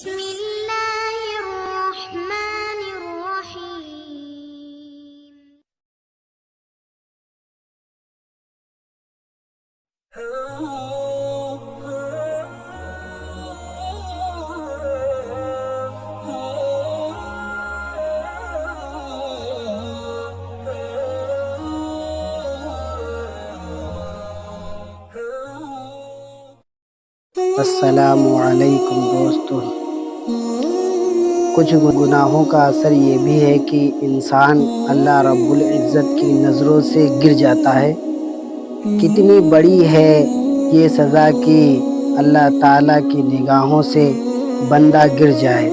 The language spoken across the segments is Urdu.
بسم الله الرحمن الرحيم. السلام علیکم دوستو، کچھ گناہوں کا اثر یہ بھی ہے کہ انسان اللہ رب العزت کی نظروں سے گر جاتا ہے۔ کتنی بڑی ہے یہ سزا کہ اللہ تعالیٰ کی نگاہوں سے بندہ گر جائے۔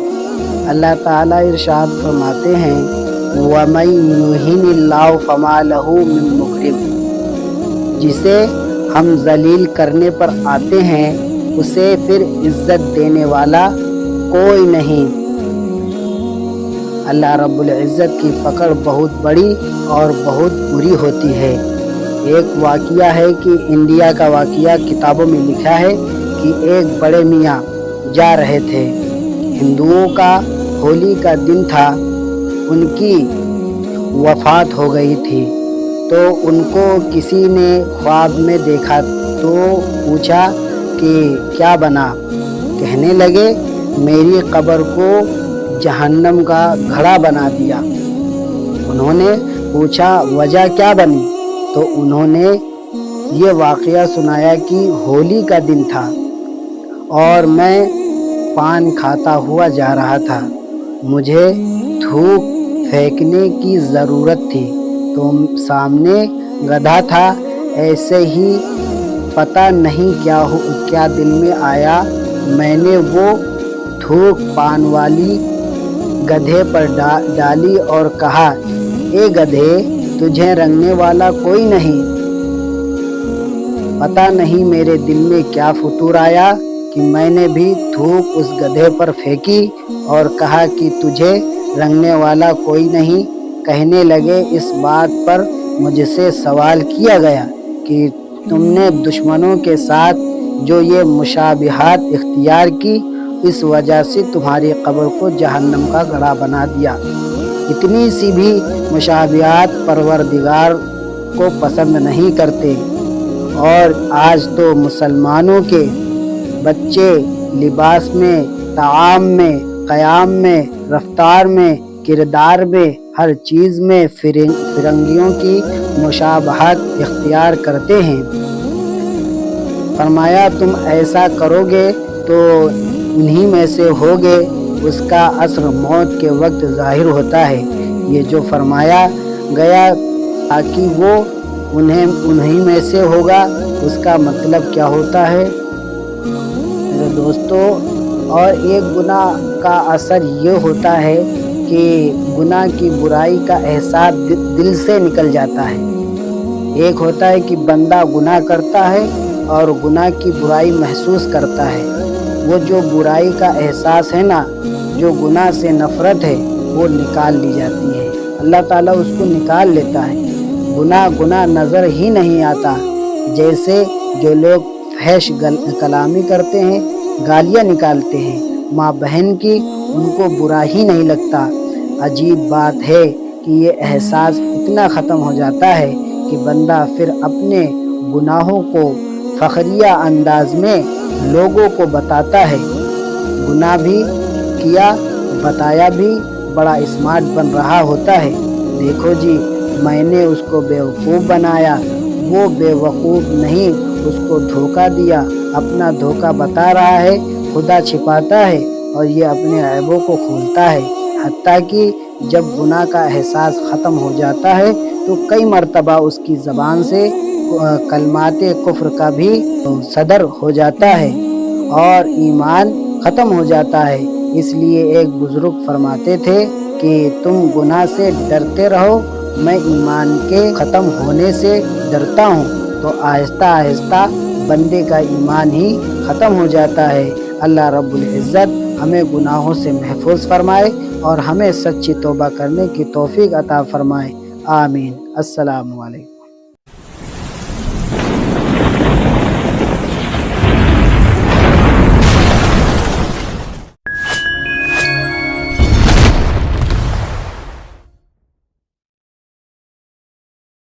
اللہ تعالیٰ ارشاد فرماتے ہیں وَمَن يُهِنِ اللَّهُ فَمَا لَهُ مِن مُّكْرِمٍ، جسے ہم ذلیل کرنے پر آتے ہیں اسے پھر عزت دینے والا کوئی نہیں۔ اللہ رب العزت کی پکڑ بہت بڑی اور بہت بری ہوتی ہے۔ ایک واقعہ ہے کہ انڈیا کا واقعہ کتابوں میں لکھا ہے کہ ایک بڑے میاں جا رہے تھے، ہندوؤں کا ہولی کا دن تھا، ان کی وفات ہو گئی تھی، تو ان کو کسی نے خواب میں دیکھا تو پوچھا کہ کیا بنا؟ کہنے لگے میری قبر کو جہنم کا گھڑا بنا دیا۔ انہوں نے پوچھا وجہ کیا بنی؟ تو انہوں نے یہ واقعہ سنایا کہ ہولی کا دن تھا اور میں پان کھاتا ہوا جا رہا تھا، مجھے تھوک پھینکنے کی ضرورت تھی تو سامنے گدھا تھا، ایسے ہی پتہ نہیں کیا دل میں آیا، میں نے وہ تھوک پان والی گدھے پر ڈالی اور کہا اے گدھے، تجھے رنگنے والا کوئی نہیں۔ پتہ نہیں میرے دل میں کیا فطور آیا کہ میں نے بھی تھوک اس گدھے پر پھینکی اور کہا کہ تجھے رنگنے والا کوئی نہیں۔ کہنے لگے اس بات پر مجھ سے سوال کیا گیا کہ تم نے دشمنوں کے ساتھ جو یہ مشابہات اختیار کی، اس وجہ سے تمہاری قبر کو جہنم کا گڑھا بنا دیا۔ اتنی سی بھی مشابہات پروردگار کو پسند نہیں کرتے، اور آج تو مسلمانوں کے بچے لباس میں، طعام میں، قیام میں، رفتار میں، کردار میں، ہر چیز میں فرنگیوں کی مشابہت اختیار کرتے ہیں۔ فرمایا تم ایسا کرو گے تو انہی میں سے ہوگے، اس کا اثر موت کے وقت ظاہر ہوتا ہے۔ یہ جو فرمایا گیا تاکہ وہ انہی میں سے ہوگا، اس کا مطلب کیا ہوتا ہے میرے دوستو؟ اور ایک گناہ کا اثر یہ ہوتا ہے کہ گناہ کی برائی کا احساس دل سے نکل جاتا ہے۔ ایک ہوتا ہے کہ بندہ گناہ کرتا ہے اور گناہ کی برائی محسوس کرتا ہے، وہ جو برائی کا احساس ہے نا، جو گناہ سے نفرت ہے، وہ نکال لی جاتی ہے، اللہ تعالیٰ اس کو نکال لیتا ہے۔ گناہ نظر ہی نہیں آتا، جیسے جو لوگ فحش کلامی کرتے ہیں، گالیاں نکالتے ہیں ماں بہن کی، ان کو برا ہی نہیں لگتا۔ عجیب بات ہے کہ یہ احساس اتنا ختم ہو جاتا ہے کہ بندہ پھر اپنے گناہوں کو فخریہ انداز میں لوگوں کو بتاتا ہے۔ گناہ بھی کیا، بتایا بھی، بڑا اسمارٹ بن رہا ہوتا ہے۔ دیکھو جی، میں نے اس کو بیوقوف بنایا، وہ بیوقوف نہیں، اس کو دھوکہ دیا، اپنا دھوکہ بتا رہا ہے، خدا چھپاتا ہے اور یہ اپنے عیبوں کو کھولتا ہے۔ حتیٰ کہ جب گناہ کا احساس ختم ہو جاتا ہے تو کئی مرتبہ اس کی زبان سے کلمات کفر کا بھی صدر ہو جاتا ہے اور ایمان ختم ہو جاتا ہے۔ اس لیے ایک بزرگ فرماتے تھے کہ تم گناہ سے ڈرتے رہو، میں ایمان کے ختم ہونے سے ڈرتا ہوں۔ تو آہستہ آہستہ بندے کا ایمان ہی ختم ہو جاتا ہے۔ اللہ رب العزت ہمیں گناہوں سے محفوظ فرمائے اور ہمیں سچی توبہ کرنے کی توفیق عطا فرمائے، آمین۔ السلام علیکم۔